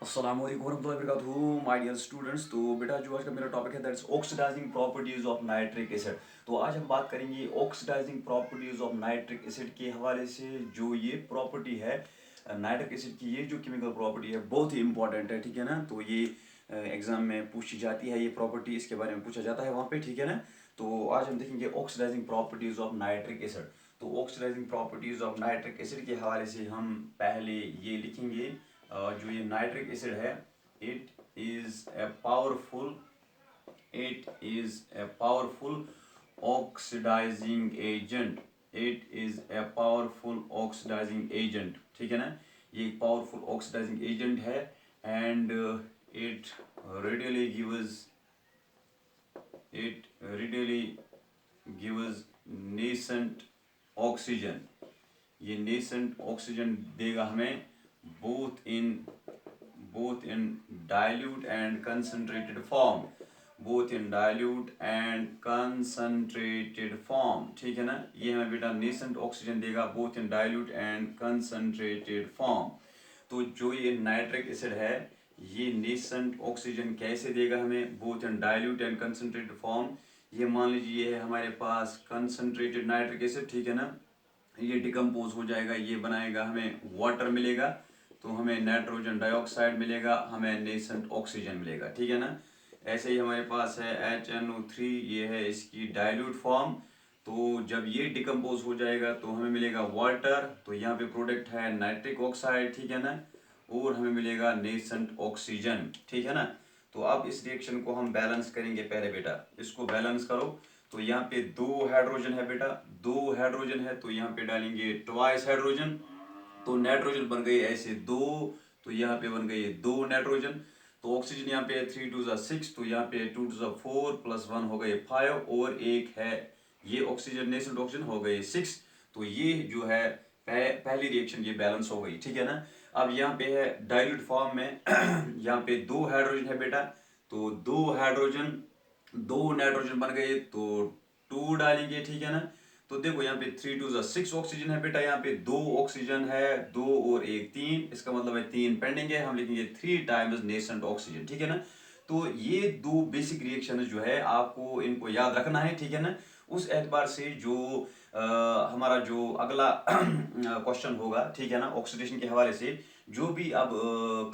अस्सलाम वालेकुम warahmatullahi wabarakatuh my dear students. तो बेटा जो आज का मेरा टॉपिक है that is oxidizing properties of nitric acid. तो आज हम बात करेंगे oxidizing properties of nitric acid के हवाले से। जो ये प्रॉपर्टी है नाइट्रिक एसिड की, ये जो केमिकल प्रॉपर्टी है बहुत ही इंपॉर्टेंट है, ठीक है ना। तो ये एग्जाम में पूछी जाती है, ये प्रॉपर्टी इसके बारे में पूछा जाता है वहाँ पे, ठीक है ना। तो आज हम देखेंगे oxidising properties of nitric acid. तो oxidising properties of nitric acid के हवाले से हम पहले ये लिखेंगे। जो ये नाइट्रिक एसिड है, it is a powerful it is a powerful oxidising agent. It is a powerful oxidising agent, ठीक है ना। ये एक पावरफुल ऑक्सीडाइजिंग एजेंट है and it readily gives it readily gives nascent oxygen। ये nascent oxygen देगा हमें both in dilute and concentrated form। both in dilute and concentrated form, ठीक है ना। ये हमें बेटा nascent oxygen देगा both in dilute and concentrated form। तो जो ये नाइट्रिक एसिड है, ये नेसेंट ऑक्सीजन कैसे देगा हमें, both in dilute and concentrated form. ये मान लीजिए ये है हमारे पास कंसंट्रेटेड नाइट्रिक एसिड, ठीक है ना। ये डिकम्पोज हो जाएगा, ये बनाएगा, हमें वाटर मिलेगा, तो हमें नाइट्रोजन डाइऑक्साइड मिलेगा, हमें नेसेंट ऑक्सीजन मिलेगा, ठीक है ना। ऐसे ही हमारे पास है HNO3, ये है इसकी डाइल्यूट फॉर्म। तो जब ये डिकम्पोज हो जाएगा तो हमें मिलेगा वाटर, तो यहाँ पे प्रोडक्ट है नाइट्रिक ऑक्साइड, ठीक है ना, और हमें मिलेगा नेसेंट ऑक्सीजन, ठीक है ना। तो अब इस रिएक्शन को हम बैलेंस करेंगे। पहले बेटा इसको बैलेंस करो। तो यहाँ पे दो हाइड्रोजन है बेटा, दो हाइड्रोजन है, तो यहाँ पे डालेंगे ट्वाइस हाइड्रोजन, तो नाइट्रोजन बन गई ऐसे दो, तो यहाँ पे बन गई दो नाइट्रोजन। तो ऑक्सीजन यहाँ पे 3 2 6, तो यहाँ पे 2 2 4 प्लस 1 हो गए 5, और एक है ये ऑक्सीजन, नेसेंट ऑक्सीजन हो गए 6। तो ये जो है पहली रिएक्शन ये बैलेंस हो गई, ठीक है ना। अब यहाँ पे है डाइल्यूट फॉर्म में यहाँ पे दो हाइड्रोजन है बेटा, तो दो नाइट्रोजन बन गए, तो टू डालेंगे, ठीक है ना। तो देखो यहाँ पे 3 2 6 ऑक्सीजन है बेटा, यहाँ पे दो ऑक्सीजन है, दो और एक तीन, इसका मतलब है तीन पेंडिंग है, हम लिखेंगे 3 टाइम्स नेसेंट ऑक्सीजन, ठीक है ना। तो ये दो बेसिक रिएक्शन जो है आपको इनको याद रखना है, ठीक है ना। उस एतबार से जो हमारा जो अगला क्वेश्चन होगा, ठीक है ना, ऑक्सीडेशन के हवाले से जो भी अब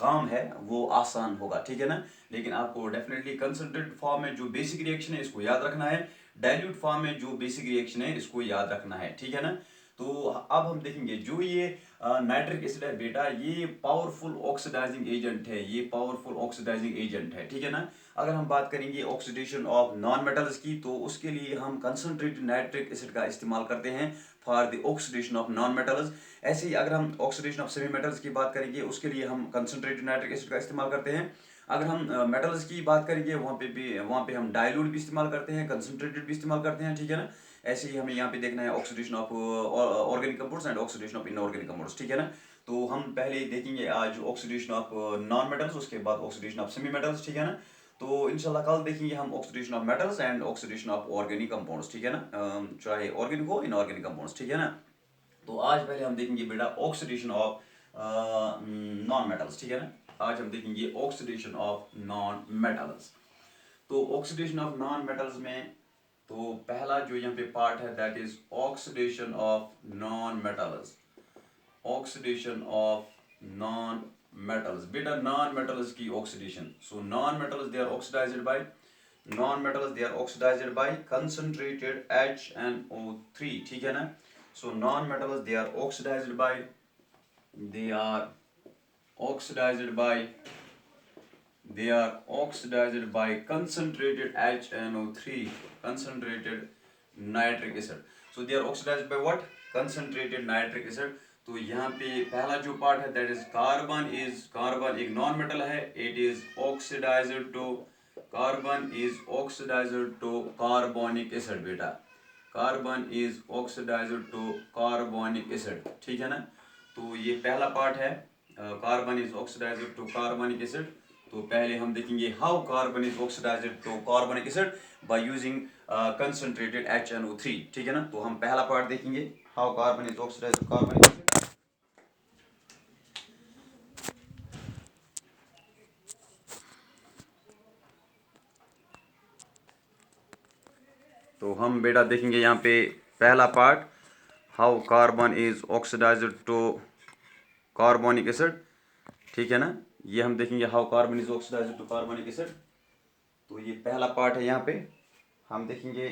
काम है वो आसान होगा, ठीक है ना। लेकिन आपको डेफिनेटली कंसंट्रेटेड फॉर्म में जो बेसिक रिएक्शन है इसको याद रखना है, डाइल्यूट फॉर्म में जो बेसिक रिएक्शन है इसको याद रखना है, ठीक है ना। तो अब हम देखेंगे जो ये नाइट्रिक एसिड है बेटा, ये पावरफुल ऑक्सीडाइजिंग एजेंट है, ये पावरफुल ऑक्सीडाइजिंग एजेंट है, ठीक है ना। अगर हम बात करेंगे ऑक्सीडेशन ऑफ नॉन मेटल्स की, तो उसके लिए हम कंसंट्रेटेड नाइट्रिक एसिड का इस्तेमाल करते हैं for the oxidation of non metals. ऐसे ही अगर हम ऑक्सीडेशन ऑफ सेमी मेटल्स की बात करेंगे, उसके लिए हम कंसंट्रेटेड नाइट्रिक एसिड का इस्तेमाल करते हैं। अगर हम मेटल्स की बात करेंगे, वहाँ पे हम डाइल्यूट भी इस्तेमाल करते हैं, कंसंट्रेटेड भी इस्तेमाल करते हैं, ठीक है ना। ऐसे ही हमें यहाँ पे देखना है oxidation of organic compounds and oxidation of inorganic compounds, ठीक है ना। तो हम पहले देखेंगे आज ऑक्सीडेशन ऑफ नॉन मेटल्स, उसके बाद ऑक्सीडेशन ऑफ सेमी मेटल्स, ठीक है ना। तो इंशाल्लाह कल देखेंगे हम oxidation of metals and oxidation of organic compounds, ठीक है ना। चाहे ऑर्गेनिक हो इनऑर्गेनिक कंपाउंड्स, ठीक है ना। तो आज पहले हम देखेंगे बेटा ऑक्सीडेशन ऑफ नॉन मेटल्स, ठीक है ना। आज हम देखेंगे ऑक्सीडेशन ऑफ नॉन मेटल्स। तो ऑक्सीडेशन ऑफ नॉन मेटल्स में तो पहला जो यहाँ पे पार्ट है that is oxidation of non metals. Oxidation of non metals बेटा, नॉन मेटल्स की oxidation. So non metals they are oxidized by concentrated HNO3, ठीक है ना। So non metals they are oxidized by they are oxidized by concentrated HNO3, concentrated nitric acid. So they are oxidized by what? Concentrated nitric acid. तो यहाँ पे पहला जो part है that is carbon एक नॉन मेटल है, it is oxidised to carbonic acid बेटा, carbon is oxidised to carbonic acid, ठीक है ना। तो ये पहला पार्ट है, carbon is oxidised to carbonic acid. तो पहले हम देखेंगे how carbon is oxidised to carbonic acid by using concentrated HNO3, ठीक है ना। तो हम पहला पार्ट देखेंगे how carbon is oxidised to carbonic acid. हम बेटा देखेंगे यहाँ पे पहला part, how carbon is oxidised to carbonic acid, ठीक है ना। ये हम देखेंगे how carbon is oxidised to carbonic acid. तो ये पहला पार्ट है, यहाँ पे हम देखेंगे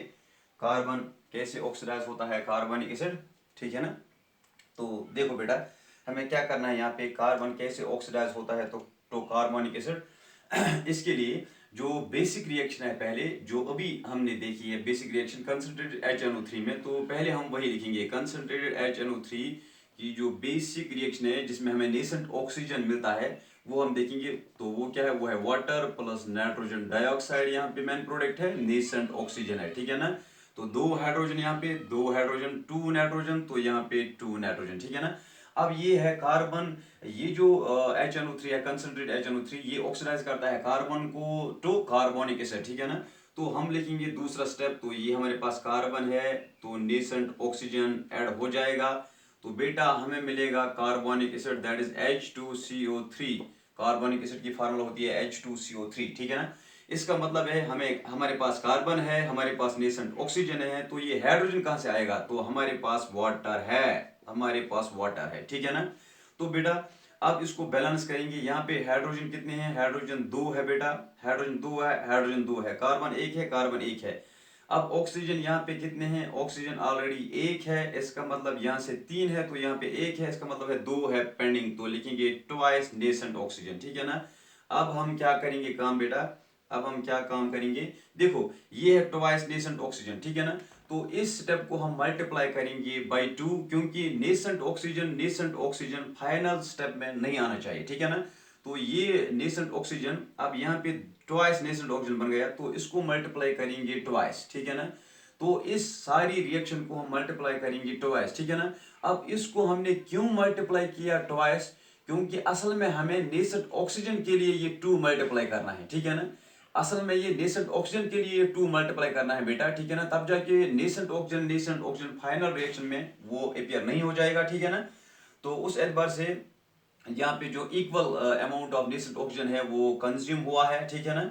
कार्बन कैसे ऑक्सीडाइज होता है कार्बोनिक एसिड, ठीक है ना। तो देखो बेटा, हमें क्या करना है यहाँ पे, कार्बन कैसे ऑक्सीडाइज होता है तो कार्बोनिक एसिड। इसके लिए जो बेसिक रिएक्शन है पहले, जो अभी हमने देखी है बेसिक रिएक्शन कंसंट्रेटेड HNO3 में, तो पहले हम वही लिखेंगे। कंसंट्रेटेड HNO3 की जो बेसिक रिएक्शन है जिसमें हमें नेसेंट ऑक्सीजन मिलता है, वो हम देखेंगे। तो वो क्या है, वो है वाटर प्लस नाइट्रोजन डाइऑक्साइड, यहाँ पे मेन प्रोडक्ट है, नेसेंट ऑक्सीजन है, ठीक है ना। तो 2 हाइड्रोजन, यहाँ पे 2 हाइड्रोजन, 2 नाइट्रोजन, तो यहाँ पे 2 नाइट्रोजन, ठीक है ना। अब ये है कार्बन, ये जो HNO3 है, कंसंट्रेट HNO3, ये ऑक्सीडाइज करता है कार्बन को टू कार्बोनिक एसिड, ठीक है ना। तो हम लिखेंगे दूसरा स्टेप, तो ये हमारे पास कार्बन है, तो नेसेंट ऑक्सीजन ऐड हो जाएगा, तो बेटा हमें मिलेगा carbonic acid, that is H2CO3। Carbonic acid की फार्मूला होती है H2CO3, ठीक है ना। इसका मतलब है हमें, हमारे पास कार्बन है, हमारे पास नेसेंट ऑक्सीजन है, तो ये हाइड्रोजन कहाँ से आएगा, तो हमारे पास वाटर है, हमारे पास वाटर है, ठीक है ना। तो बेटा अब इसको बैलेंस करेंगे, यहाँ पे हाइड्रोजन कितने हैं, हाइड्रोजन 2 है बेटा, हाइड्रोजन 2 है, हाइड्रोजन 2 है, कार्बन 1 है, कार्बन 1 है। अब ऑक्सीजन यहाँ पे कितने हैं, ऑक्सीजन ऑलरेडी 1 है, इसका मतलब यहाँ से 3 है, तो यहाँ पे 1 है, इसका मतलब है 2 है पेंडिंग, तो लिखेंगे ट्वाइस नेसेंट ऑक्सीजन, ठीक है ना। अब हम क्या करेंगे काम बेटा, अब हम क्या काम करेंगे, देखो ये है ट्वाइस नेसेंट ऑक्सीजन, ठीक है ना। तो इस स्टेप को हम मल्टीप्लाई करेंगे बाय 2, क्योंकि नेसेंट ऑक्सीजन फाइनल स्टेप में नहीं आना चाहिए, ठीक है ना। तो ये नेसेंट ऑक्सीजन अब यहाँ पे ट्वाइस नेसेंट ऑक्सीजन बन गया, तो इसको मल्टीप्लाई करेंगे ट्वाइस, ठीक है ना। तो इस सारी रिएक्शन को हम मल्टीप्लाई करेंगे ट्वाइस, ठीक है ना। अब इसको हमने क्यों मल्टीप्लाई किया ट्वाइस, क्योंकि असल में हमें नेसेंट ऑक्सीजन के लिए ये 2 मल्टीप्लाई करना है, ठीक है ना। असल में ये नेसेंट ऑक्सीजन के लिए 2 मल्टीप्लाई करना है बेटा, ठीक है ना। तब जाके नेसेंट ऑक्सीजन फाइनल रिएक्शन में वो अपियर नहीं हो जाएगा, ठीक है ना। तो उस एतबार से यहाँ पे जो equal amount of nascent oxygen है वो कंज्यूम हुआ है, ठीक है ना।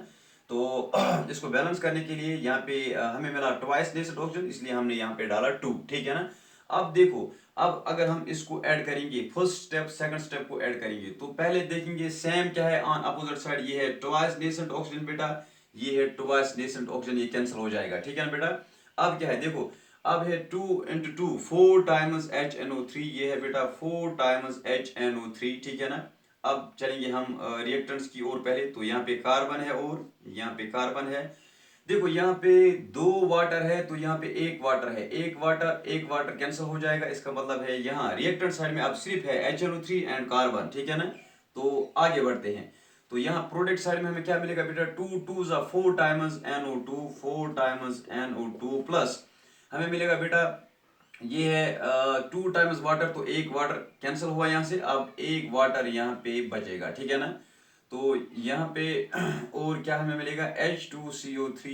तो इसको बैलेंस करने के लिए यहाँ पे हमें मिला ट्वाइस नेसेंट ऑक्सीजन, इसलिए हमने यहाँ पे डाला 2, ठीक है ना। अब देखो, अब अगर हम इसको ऐड करेंगे, फर्स्ट स्टेप सेकंड स्टेप को ऐड करेंगे, तो पहले देखेंगे सेम क्या है ऑन अपोजिट साइड, ये है ट्वाइस नेसेंट ऑक्सीजन बेटा, ये है ट्वाइस नेसेंट ऑक्सीजन, ये कैंसिल हो जाएगा, ठीक है ना बेटा। अब क्या है देखो, अब है 2 × 2 4 टाइम्स HNO3, ये है बेटा 4 टाइम्स HNO3, ठीक है ना। अब चलेंगे हम रिएक्टेंट्स की ओर पहले, तो यहाँ पे कार्बन है और यहाँ पे कार्बन है। देखो यहाँ पे 2 वाटर है, तो यहाँ पे 1 वाटर है, 1 वाटर कैंसिल हो जाएगा, इसका मतलब है यहाँ रिएक्टेंट साइड में अब सिर्फ है HNO3 एंड कार्बन, ठीक है ना। तो आगे बढ़ते हैं, तो यहाँ प्रोडक्ट साइड में हमें क्या मिलेगा बेटा, 2 2 4 times NO2, 4 times NO2 plus हमें मिलेगा बेटा, ये है 2 टाइम्स वाटर, तो 1 वाटर कैंसिल हुआ यहाँ से, अब 1 वाटर यहाँ पे बचेगा, ठीक है ना। तो यहाँ पे और क्या हमें मिलेगा, H2CO3,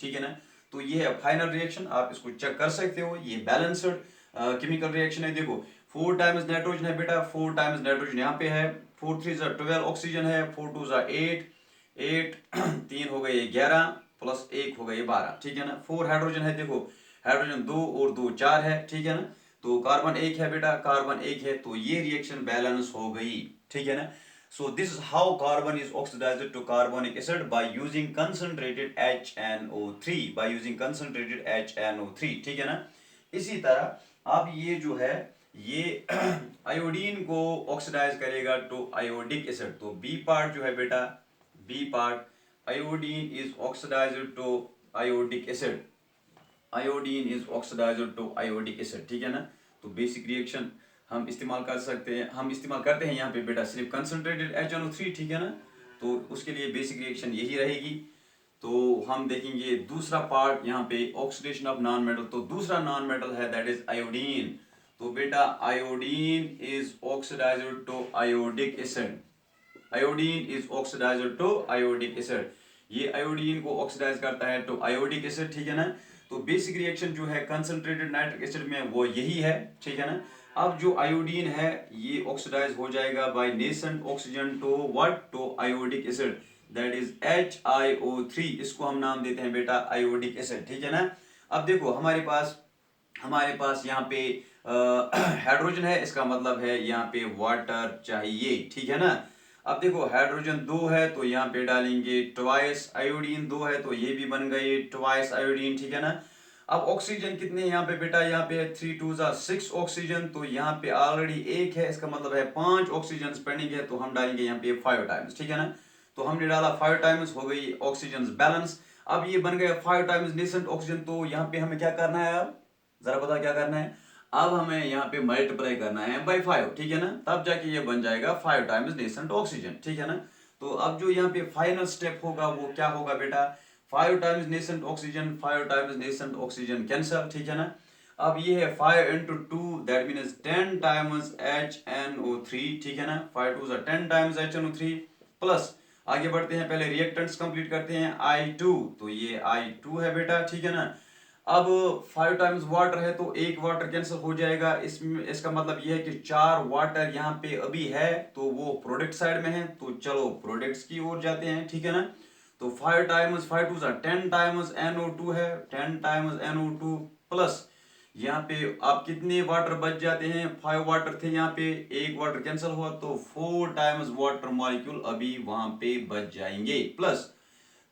ठीक है ना। तो ये है फाइनल रिएक्शन, आप इसको चेक कर सकते हो, ये बैलेंस्ड केमिकल रिएक्शन है। देखो 4 टाइम्स नाइट्रोजन है बेटा, 4 टाइम्स नाइट्रोजन यहाँ पे है, 4 3 12 ऑक्सीजन है, 4 2 8 8 3 हो गए 11 प्लस 1 हो गए 12, ठीक है ना। 4 हाइड्रोजन है, देखो हाइड्रोजन 2 और 2 4 है, ठीक है ना। तो कार्बन 1 है बेटा, कार्बन 1 है, तो ये रिएक्शन बैलेंस हो गई, ठीक है ना। So this is how carbon is oxidized to carbonic acid by using concentrated HNO3, by using concentrated HNO3, ठीक है ना। इसी तरह अब ये जो है ये आयोडीन को ऑक्सीडाइज करेगा टू आयोडिक एसिड, तो बी पार्ट जो है बेटा, B part iodine is oxidised to iodic acid, iodine is oxidised to iodic acid, ठीक है ना। तो बेसिक रिएक्शन हम इस्तेमाल कर सकते हैं, हम इस्तेमाल करते हैं यहाँ पे बेटा सिर्फ कंसंट्रेटेड HNO3, ठीक है ना। तो उसके लिए बेसिक रिएक्शन यही रहेगी। तो हम देखेंगे दूसरा पार्ट यहाँ पे ऑक्सीडेशन ऑफ नॉन मेटल, तो दूसरा नॉन मेटल है दैट इज आयोडीन। तो बेटा iodine is oxidised to iodic acid, iodine is oxidised to iodic acid, ये आयोडीन को ऑक्सीडाइज करता है टू आयोडिक एसिड, ठीक है ना। तो बेसिक रिएक्शन जो है कंसंट्रेटेड नाइट्रिक एसिड में वो यही है, ठीक है ना। अब जो आयोडीन है ये ऑक्सीडाइज हो जाएगा by nascent oxygen to what, to iodic acid, that is HiO3, इसको हम नाम देते हैं बेटा आयोडिक एसिड, ठीक है ना। अब देखो हमारे पास यहाँ पे हाइड्रोजन है, इसका मतलब है यहाँ पे वाटर चाहिए, ठीक है ना। अब देखो हाइड्रोजन 2 है तो यहाँ पे डालेंगे ट्वाइस आयोडीन, 2 है तो ये भी बन गए ट्वाइस आयोडीन, ठीक है ना। अब ऑक्सीजन कितने यहाँ पे बेटा, यहाँ पे 3 2 6 ऑक्सीजन, तो यहाँ पे ऑलरेडी 1 है, इसका मतलब है 5 ऑक्सीजन पेंडिंग है, तो हम डालेंगे यहाँ पे 5 टाइम्स, ठीक है ना। तो हमने डाला 5 टाइम्स, हो गई ऑक्सीजन बैलेंस। अब ये बन गया 5 टाइम्स नेसेंट ऑक्सीजन, तो यहाँ पे हमें क्या करना है, अब जरा पता क्या करना है, अब हमें यहाँ पे मल्टीप्लाई करना है बाई 5, ठीक है ना, तब जाके ये बन जाएगा 5 टाइम्स नेसेंट ऑक्सीजन, ठीक है ना। तो अब जो यहाँ पे फाइनल स्टेप होगा वो क्या होगा बेटा, 5 times nascent oxygen, 5 times nascent oxygen cancel, ठीक है ना। अब ये है 5 into 2 that means 10 times HNO3, ठीक है ना, 5 2 10 टाइम्स HNO3 प्लस आगे बढ़ते हैं, पहले रिएक्टेंट्स कंप्लीट करते हैं I2, तो ये I2 है बेटा, ठीक है ना। अब 5 टाइम्स वाटर है तो एक वाटर कैंसिल हो जाएगा, इसमें इसका मतलब ये है कि 4 वाटर यहाँ पे अभी है, तो वो प्रोडक्ट साइड में है, तो चलो प्रोडक्ट्स की ओर जाते हैं, ठीक है ना। तो 5 टाइम्स 5 2 10 टाइम्स NO2 है, 10 टाइम्स NO2 प्लस यहाँ पे आप कितने वाटर बच जाते हैं, 5 वाटर थे यहाँ पे, एक वाटर कैंसिल हुआ, तो 4 टाइम्स वाटर मॉलिक्यूल अभी वहां पे बच जाएंगे, प्लस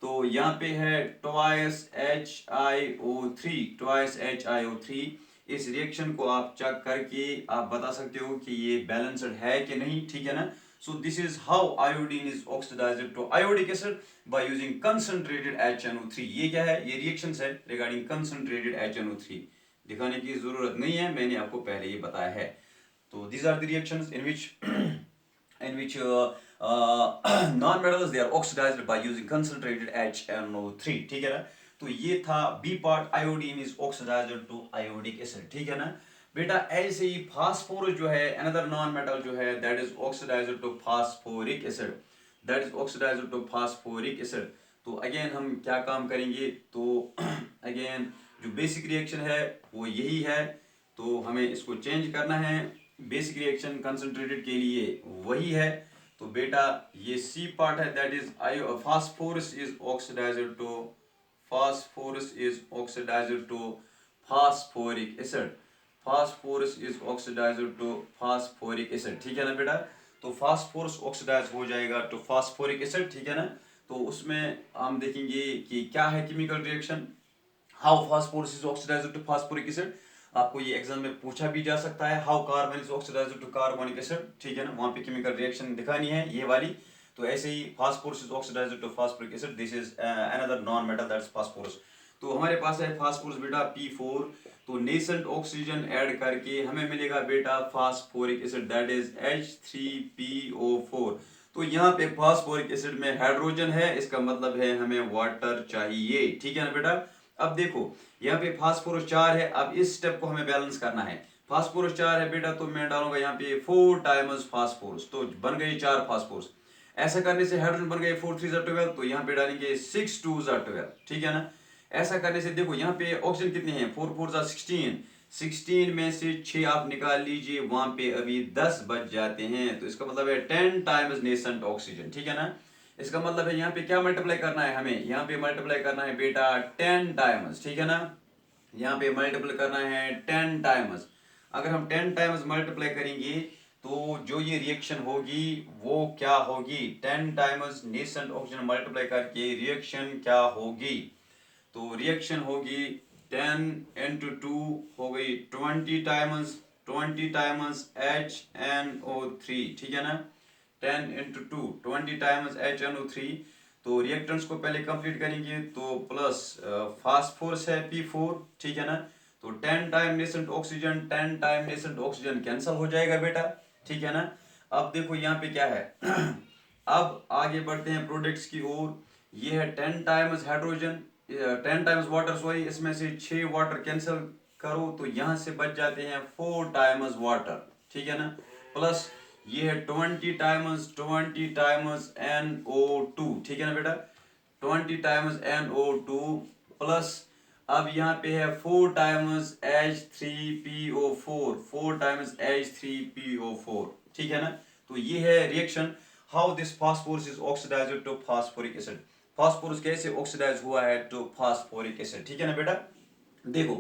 तो यहाँ पे है ट्वाइस HiO3, ट्वाइस HiO3। इस रिएक्शन को आप चेक करके आप बता सकते हो कि ये बैलेंस्ड है कि नहीं, ठीक है ना। So this is how iodine is oxidised to iodic acid by using concentrated HNO3। ये क्या है, ये रिएक्शंस है रिगार्डिंग कंसंट्रेटेड HNO3, दिखाने की जरूरत नहीं है, मैंने आपको पहले ही बताया है। तो these are the reactions in which in which non-metals they are oxidized by using concentrated HNO3, ठीक है ना। तो ये था B part, iodine is oxidised to iodic acid, ठीक है ना बेटा। ऐसे ही फास्फोरस जो है अनदर नॉन मेटल जो है that is oxidised to phosphoric acid, that is oxidised to phosphoric acid. तो अगेन हम क्या काम करेंगे, तो अगेन जो बेसिक रिएक्शन है वो यही है, तो हमें इसको चेंज करना है। बेसिक रिएक्शन कंसंट्रेटेड के लिए वही है, तो बेटा ये सी पार्ट है that is phosphorus is oxidised to phosphorus is oxidised to phosphoric acid, phosphorus is oxidised to phosphoric acid, ठीक है ना बेटा। तो फास्फोरस ऑक्सीडाइज हो जाएगा टू फास्फोरिक एसिड, ठीक है ना। तो उसमें हम देखेंगे कि क्या है chemical reaction, how phosphorus is oxidised to phosphoric acid. आपको ये एग्जाम में पूछा भी जा सकता है, how carbon is oxidised to carbonic acid, ठीक है ना, वहां पे केमिकल रिएक्शन दिखानी है ये वाली। तो ऐसे ही phosphorus is oxidised to phosphoric acid, this is another non metal that's phosphorus. तो हमारे पास है फास्फोरस बेटा P4, तो नेसेंट ऑक्सीजन ऐड करके हमें मिलेगा बेटा phosphoric acid that is H3PO4। तो यहाँ पे फास्फोरिक एसिड में हाइड्रोजन है, इसका मतलब है हमें वाटर चाहिए, ठीक है ना बेटा। अब देखो यहाँ पे फास्फोरस 4 है, अब इस स्टेप को हमें बैलेंस करना है। फास्फोरस 4 है बेटा, तो मैं डालूंगा यहाँ पे 4 टाइम्स फास्फोरस, तो बन गई 4 फास्फोरस। ऐसा करने से हाइड्रोजन बन गए 4 3 12, तो यहाँ पे डालेंगे 6 2 12, ठीक है ना। ऐसा करने से देखो यहाँ पे ऑक्सीजन कितने हैं, 4 4 16, 16 में से 6 आप निकाल लीजिए, वहां पे अभी 10 बच जाते हैं, तो इसका मतलब है 10 टाइम्स नेसेंट ऑक्सीजन, ठीक है ना। इसका मतलब है यहाँ पे क्या मल्टीप्लाई करना है, हमें यहाँ पे मल्टीप्लाई करना है बेटा 10 टाइम्स, ठीक है ना। यहाँ पे मल्टीप्लाई करना है 10 टाइम्स। अगर हम 10 टाइम्स मल्टीप्लाई करेंगे तो जो ये रिएक्शन होगी वो क्या होगी, 10 टाइम्स नेसेंट ऑक्सीजन मल्टीप्लाई करके रिएक्शन क्या होगी, तो रिएक्शन होगी 10 into 2 हो गई 20 टाइम्स, 20 टाइम्स HNO3, ठीक है ना। 10 into 2 20 टाइम्स HNO3। तो रिएक्टेंट्स को पहले कंप्लीट करेंगे, तो प्लस फास्फोरस है P4, ठीक है ना। तो 10 time nascent oxygen 10 time nascent oxygen cancel हो जाएगा बेटा, ठीक है ना। अब देखो यहाँ पे क्या है अब आगे बढ़ते हैं प्रोडक्ट्स की ओर। ये है 10 times hydrogen 10 times water, sorry, इसमें से 6 वाटर कैंसिल करो, तो यहाँ से बच जाते हैं 4 टाइम्स वाटर, ठीक है ना। प्लस ये है 20 टाइम्स NO2, ठीक है ना बेटा, 20 टाइम्स NO2 प्लस अब यहाँ पे है 4 टाइम्स H3PO4, 4 टाइम्स H3PO4, ठीक है ना। तो ये है reaction, how this phosphorus is oxidised to phosphoric acid, phosphorus कैसे ऑक्सीडाइज हुआ है टू फास्फोरिक एसिड, ठीक है ना बेटा। देखो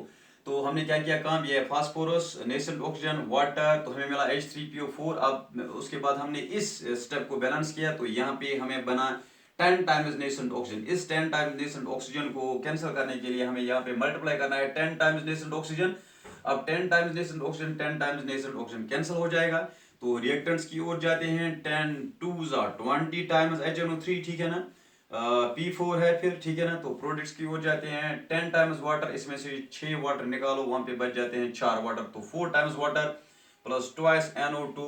तो हमने क्या किया काम, ये फास्फोरस, नेसेंट ऑक्सीजन, वाटर, तो हमें मिला H3PO4। अब उसके बाद हमने इस स्टेप को बैलेंस किया, तो यहाँ पे हमें बना 10 टाइम्स नेसेंट ऑक्सीजन। इस 10 टाइम्स नेसेंट ऑक्सीजन को कैंसिल करने के लिए हमें यहाँ पे मल्टीप्लाई करना है 10 टाइम्स नेसेंट ऑक्सीजन। अब 10 times nascent oxygen 10 times nascent oxygen cancel हो जाएगा, तो रिएक्टेंट्स की ओर जाते हैं। 10 2s are 20 टाइम्स HNO3, ठीक है ना। P4 है फिर, ठीक है ना। तो प्रोडक्ट्स की ओर जाते हैं 10 टाइम्स वाटर, इसमें से 6 वाटर निकालो, वहां पे बच जाते हैं 4 वाटर, तो 4 times water plus twice NO2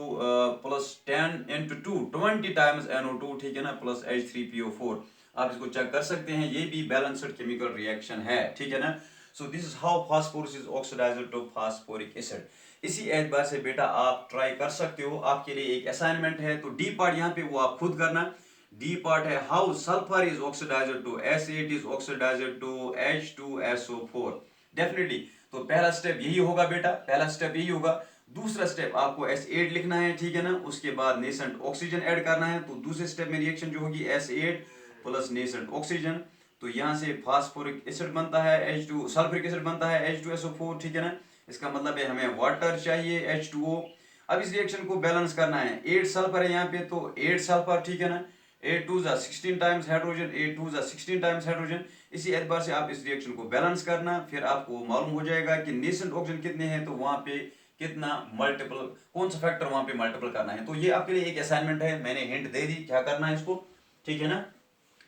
plus 10 into 2 20 times NO2, ठीक है ना, प्लस H3PO4। आप इसको चेक कर सकते हैं, ये भी बैलेंस्ड केमिकल रिएक्शन है, ठीक है ना। So this is how phosphorus is oxidised to phosphoric acid. इसी एतबार से बेटा आप ट्राई कर सकते हो, आपके लिए एक असाइनमेंट है, तो डी पार्ट यहाँ पे वो आप खुद करना। डी पार्ट है how sulphur is oxidised to S8 is oxidised to H2SO4। Definitely तो पहला स्टेप यही होगा बेटा, पहला स्टेप यही होगा। दूसरा स्टेप आपको S8 लिखना है, ठीक है ना, उसके बाद नेसेंट ऑक्सीजन ऐड करना है। तो दूसरे स्टेप में रिएक्शन जो होगी S8 प्लस नेसेंट ऑक्सीजन, तो यहाँ से फास्फोरिक एसिड बनता है H2, सल्फ्यूरिक एसिड बनता है H2SO4, ठीक है ना। इसका मतलब है हमें वाटर चाहिए H2O। अब इस रिएक्शन को बैलेंस करना है, 8 सल्फर है यहाँ पे, तो 8 सल्फर, ठीक है ना। 8 2s are 16 times hydrogen, 8 2s are 16 times hydrogen. इसी एतबार से आप इस रिएक्शन को बैलेंस करना, फिर आपको मालूम हो जाएगा कि नेसेंट ऑक्सीजन कितने हैं, तो वहां पे कितना मल्टीपल, कौन सा फैक्टर वहां पे मल्टीपल करना है। तो ये आपके लिए एक असाइनमेंट है, मैंने हिंट दे दी क्या करना है इसको, ठीक है ना।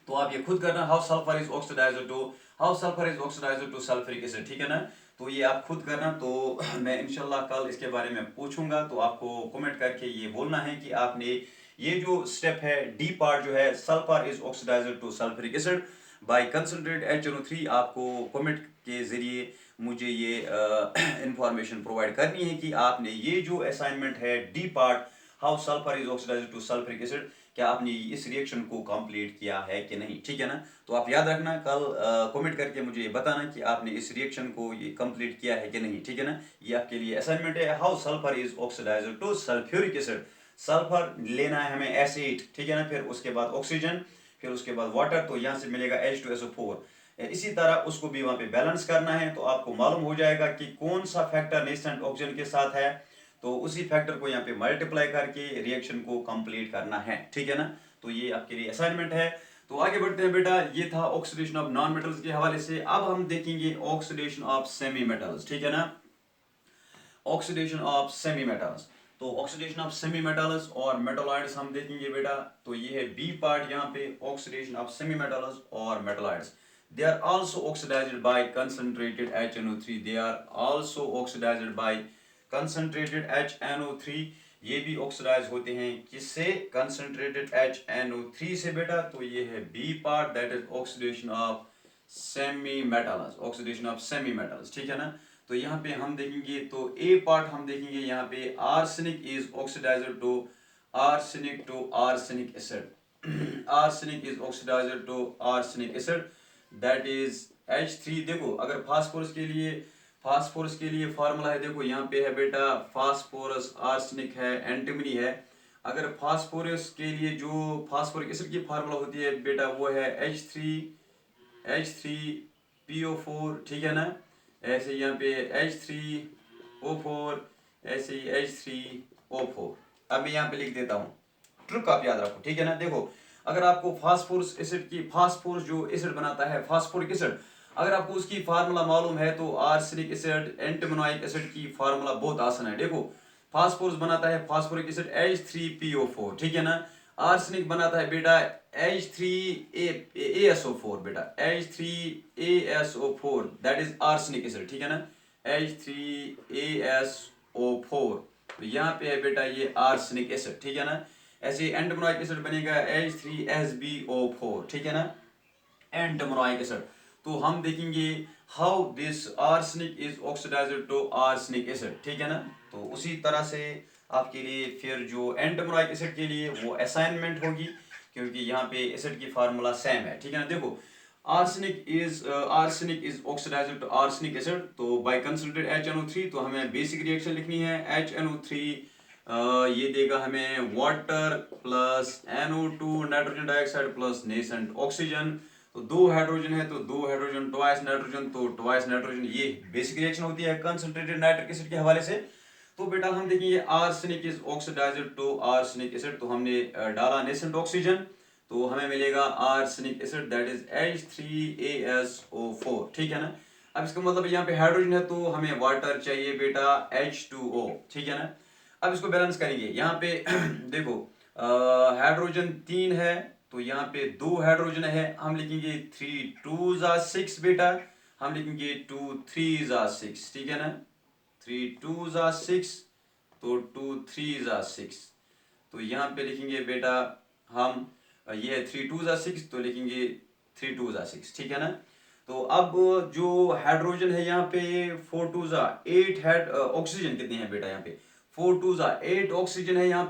तो आप ये खुद करना, how sulphur is oxidised to, how sulphur is oxidised to sulphuric acid, ठीक है ना। तो ये आप खुद करना। तो मैं इंशाल्लाह कल इसके बारे में पूछूंगा, तो आपको कमेंट करके ये बोलना है कि आपने ये जो स्टेप है डी पार्ट जो है, sulphur is oxidised to sulphuric acid by concentrate HNO3, आपको कमेंट के जरिए मुझे ये इंफॉर्मेशन प्रोवाइड करनी है कि आपने ये जो असाइनमेंट है D part, how sulphur is oxidised to sulphuric acid, क्या आपने इस रिएक्शन को कंप्लीट किया है कि नहीं, ठीक है ना। तो आप याद रखना, कल कमेंट करके मुझे ये बताना कि आपने इस रिएक्शन को ये कंप्लीट किया है कि नहीं, ठीक है ना। ये आपके लिए असाइनमेंट है, how sulphur is oxidised to sulphuric acid. Sulphur लेना है हमें S8, ठीक है ना, फिर उसके बाद ऑक्सीजन, फिर उसके बाद वाटर, तो यहाँ से मिलेगा H2SO4। इसी तरह उसको भी वहाँ पे बैलेंस करना है, तो आपको मालूम हो जाएगा कि कौन सा फैक्टर नेसेंट ऑक्सीजन के साथ है, तो उसी फैक्टर को यहाँ पे मल्टीप्लाई करके रिएक्शन को कंप्लीट करना है, ठीक है ना। तो ये आपके लिए असाइनमेंट है। तो आगे बढ़ते हैं बेटा, ये था ऑक्सीडेशन ऑफ नॉन मेटल्स के हवाले से। अब हम देखेंगे ऑक्सीडेशन ऑफ सेमी मेटल्स, ठीक है ना, ऑक्सीडेशन ऑफ सेमी मेटल्स। तो ऑक्सीडेशन ऑफ सेमी मेटल्स और मेटलॉइड्स हम देखेंगे बेटा। तो ये है बी पार्ट यहाँ पे, ऑक्सीडेशन ऑफ सेमी मेटल्स और metalloids. They are also oxidized by concentrated HNO3. They are also oxidized by concentrated HNO3। ये भी ऑक्सीडाइज होते हैं किससे, कंसंट्रेटेड HNO3 से बेटा। तो ये है B part, that is oxidation of semi metals, oxidation of semi metals, ठीक है ना। तो यहाँ पे हम देखेंगे, तो ए पार्ट हम देखेंगे यहाँ पे, arsenic is oxidised to arsenic acid. Arsenic is oxidised to arsenic acid, that is H3। देखो अगर फास्फोरस के लिए फार्मूला है, देखो यहाँ पे है बेटा, फास्फोरस आर्सेनिक है, एंटीमनी है। अगर फास्फोरस के लिए जो फास्फोरिक एसिड की फार्मूला होती है बेटा, वो है H3PO4, ठीक है ना। ऐसे यहाँ पे H3O4, ऐसे ही H3O4। अब मैं यहाँ पे लिख देता हूँ, ट्रिक आप याद रखो, ठीक है ना। देखो अगर आपको फास्फोरस जो एसिड बनाता है, फास्फोरिक एसिड, अगर आपको उसकी फार्मूला मालूम है, तो आर्सेनिक एसिड, एंटीमोनाइक एसिड की फार्मूला बहुत आसान है। देखो फास्फोरस बनाता है फास्फोरिक एसिड H3PO4, ठीक है ना। आर्सेनिक बनाता है बेटा H3ASO4 बेटा, H3ASO4, that is arsenic acid, ठीक है ना, H3ASO4। तो यहाँ पे है बेटा ये आर्सेनिक एसिड, ठीक है ना। ऐसे एंटीमोनाइक एसिड बनेगा H3SbO4, ठीक है ना, एंटीमोनाइक एसिड। तो हम देखेंगे how this arsenic is oxidised to arsenic acid, ठीक है ना। तो उसी तरह से आपके लिए फिर जो एंटीमोनाइक एसिड के लिए वो असाइनमेंट होगी, क्योंकि यहाँ पे एसिड की फार्मूला सेम है, ठीक है ना। देखो arsenic is oxidised to arsenic acid, तो बाय कंसंट्रेटेड HNO3, तो हमें बेसिक रिएक्शन लिखनी है HNO3 ये देगा हमें water plus NO2 nitrogen dioxide plus nascent oxygen. तो दो हाइड्रोजन है तो दो हाइड्रोजन ट्वाइस नाइट्रोजन, तो ट्वाइस नाइट्रोजन। ये बेसिक रिएक्शन होती है कंसंट्रेटेड नाइट्रिक एसिड के हवाले से। तो बेटा हम देखेंगे arsenic is oxidised to arsenic acid, तो हमने डाला नेसेंट ऑक्सीजन, तो हमें मिलेगा arsenic acid that is H3AsO4, ठीक है ना। अब इसका मतलब यहाँ पे हाइड्रोजन है तो हमें वाटर चाहिए बेटा H2O, ठीक है ना। अब इसको बैलेंस करेंगे यहाँ पे देखो हाइड्रोजन 3 है तो यहाँ पे 2 हाइड्रोजन है, हम लिखेंगे 3 2 6 बेटा, हम लिखेंगे 2 3 6, ठीक है ना। 3 2 6 तो 2 3 6, तो यहाँ पे लिखेंगे बेटा हम ये है 3 2 6 तो लिखेंगे 3 2 6, ठीक है ना। तो अब जो हाइड्रोजन है यहाँ पे 4 2 8 हेड ऑक्सीजन कितने हैं बेटा यहाँ पे 4 2 8 ऑक्सीजन है यहाँ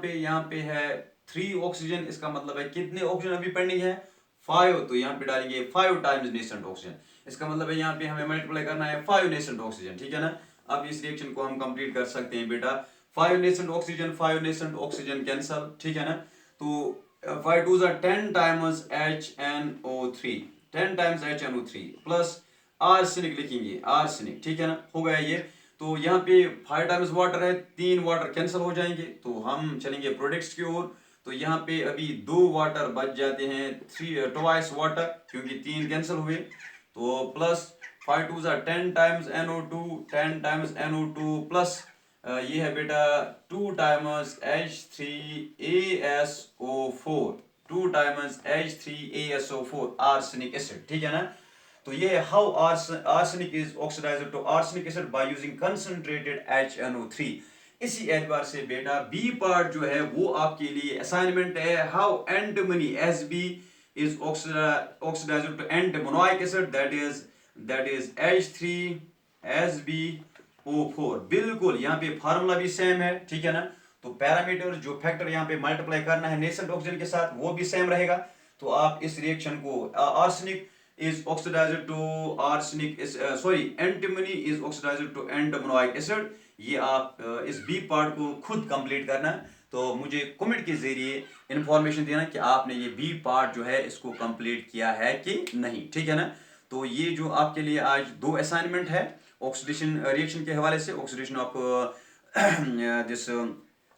पे है 3 ऑक्सीजन। इसका मतलब है कितने ऑक्सीजन अभी पेंडिंग है 5, तो यहाँ पे डालेंगे 5 टाइम्स नेसेंट ऑक्सीजन। इसका मतलब है यहाँ पे हमें मल्टीप्लाई करना है 5 नेसेंट ऑक्सीजन, ठीक है ना। अब इस रिएक्शन को हम कंप्लीट कर सकते हैं बेटा 5 नेसेंट ऑक्सीजन कैंसल, ठीक है ना। तो 5 2 10 times HNO3, 10 times HNO3 plus arsenic लिखेंगे आर्सेनिक, ठीक है ना। हो गया ये। तो यहाँ पे 5 टाइम्स वाटर है, 3 वाटर कैंसिल हो जाएंगे तो हम चलेंगे प्रोडक्ट्स की ओर। तो यहाँ पे अभी 2 वाटर बच जाते हैं, 3 ट्वाइस वाटर क्योंकि 3 कैंसिल हुए। तो plus 5 2 10 times NO2, 10 times NO2 plus ये है बेटा 2 times H3AsO4, 2 times H3AsO4 arsenic acid, ठीक है ना। तो ये है how arsenic is oxidised to arsenic acid by using concentrated HNO3। इसी एतबार से बेटा बी पार्ट जो है वो आपके लिए असाइनमेंट है, how antimony Sb is oxidized to antimonic acid that is H3SbO4। बिल्कुल यहाँ पे फार्मूला भी सेम है, ठीक है ना। तो पैरामीटर जो फैक्टर यहाँ पे मल्टीप्लाई करना है नेसेंट ऑक्सीजन के साथ वो भी सेम रहेगा। तो आप इस रिएक्शन को arsenic is oxidized to arsenic is antimony is oxidized to antimonic acid, ये आप इस बी पार्ट को खुद कंप्लीट करना। तो मुझे कमेंट के जरिए इंफॉर्मेशन देना कि आपने ये बी पार्ट जो है इसको कंप्लीट किया है कि नहीं, ठीक है ना। तो ये जो आपके लिए आज 2 असाइनमेंट है ऑक्सीडेशन रिएक्शन के हवाले से, oxidation of this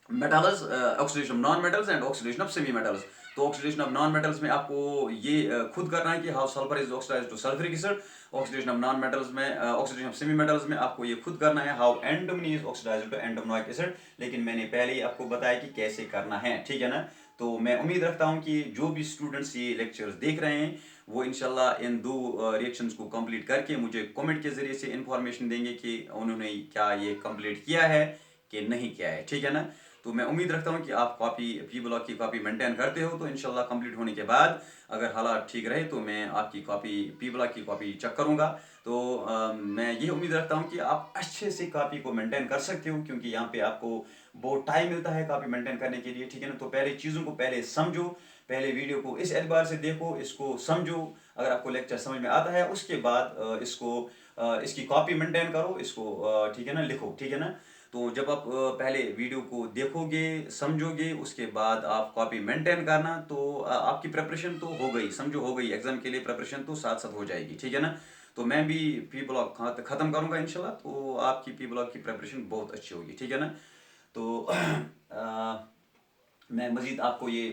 metals, oxidation of non metals and oxidation of semi metals. तो ऑक्सीडेशन ऑफ नॉन मेटल्स में आपको ये खुद करना है कि how sulphur is oxidised to sulphuric acid. Oxidation of non metals में ऑक्सीडेशन ऑफ सेमी मेटल्स में आपको ये खुद करना है how antimony is oxidised to antimonic acid. लेकिन मैंने पहले ही आपको बताया कि कैसे करना है, ठीक है ना। तो मैं उम्मीद रखता हूँ कि जो भी स्टूडेंट्स ये लेक्चर्स देख रहे हैं वो इंशाल्लाह इन 2 रिएक्शंस को कंप्लीट करके मुझे कमेंट के जरिए से इंफॉर्मेशन देंगे कि उन्होंने क्या ये कंप्लीट किया है कि नहीं किया है, ठीक है ना। तो मैं उम्मीद रखता हूँ कि आप कॉपी पी ब्लॉक की कॉपी मेंटेन करते हो, तो इंशाल्लाह कंप्लीट होने के बाद अगर हालात ठीक रहे तो मैं आपकी कॉपी पी ब्लॉक की कॉपी चेक करूँगा। तो मैं ये उम्मीद रखता हूँ कि आप अच्छे से कॉपी को मेंटेन कर सकते हो क्योंकि यहाँ पे आपको बहुत टाइम मिलता है कॉपी मेंटेन करने के लिए, ठीक है ना। तो पहले चीज़ों को पहले समझो, पहले वीडियो को इस एतबार से देखो, इसको समझो। अगर आपको लेक्चर समझ में आता है उसके बाद इसकी कॉपी मेंटेन करो, इसको ठीक है ना लिखो, ठीक है ना। तो जब आप पहले वीडियो को देखोगे समझोगे उसके बाद आप कॉपी मेंटेन करना, तो आपकी प्रिपरेशन तो हो गई, समझो हो गई, एग्जाम के लिए प्रिपरेशन तो साथ साथ हो जाएगी, ठीक है ना। तो मैं भी पी ब्लॉक ख़त्म करूँगा इंशाल्लाह, तो आपकी पी ब्लॉक की प्रिपरेशन बहुत अच्छी होगी, ठीक है ना। तो मैं मज़ीद आपको ये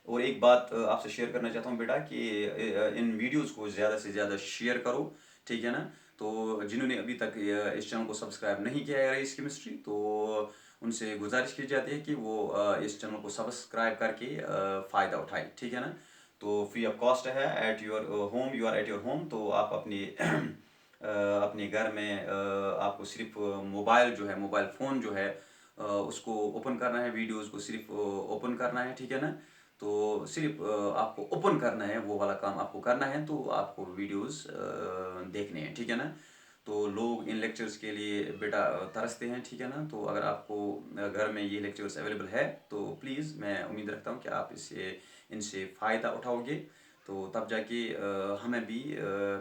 और एक बात आपसे शेयर करना चाहता हूँ बेटा कि इन वीडियोस को ज़्यादा से ज़्यादा शेयर करो, ठीक है ना। तो जिन्होंने अभी तक इस चैनल को सब्सक्राइब नहीं किया है रईस केमिस्ट्री, तो उनसे गुजारिश की जाती है कि वो इस चैनल को सब्सक्राइब करके फ़ायदा उठाएं, ठीक है ना। तो फ्री ऑफ कॉस्ट है, at your home, you are at your home. तो आप अपने घर में आपको सिर्फ मोबाइल जो है, मोबाइल फ़ोन जो है उसको ओपन करना है, वीडियोस को सिर्फ ओपन करना है, ठीक है ना। तो सिर्फ आपको ओपन करना है, वो वाला काम आपको करना है, तो आपको वीडियोस देखने हैं, ठीक है ना। तो लोग इन लेक्चर्स के लिए बेटा तरसते हैं, ठीक है ना। तो अगर आपको घर में ये लेक्चर्स अवेलेबल है तो प्लीज़ मैं उम्मीद रखता हूँ कि आप इनसे फ़ायदा उठाओगे, तो तब जाके हमें भी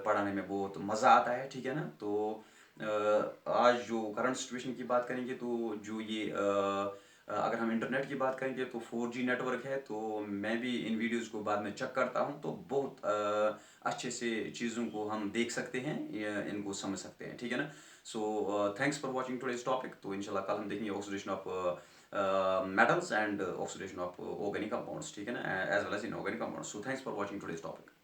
पढ़ाने में बहुत मज़ा आता है, ठीक है ना। तो आज जो करंट सिचुएशन की बात करेंगे तो जो ये अगर हम इंटरनेट की बात करेंगे तो 4G नेटवर्क है, तो मैं भी इन वीडियोस को बाद में चेक करता हूँ, तो बहुत अच्छे से चीज़ों को हम देख सकते हैं, इनको समझ सकते हैं, ठीक है ना। So thanks for watching today's topic. तो इंशाल्लाह कल हम देखेंगे oxidation of metals and oxidation of organic compounds, ठीक है ना, as well as inorganic compounds. So thanks for watching today's topic.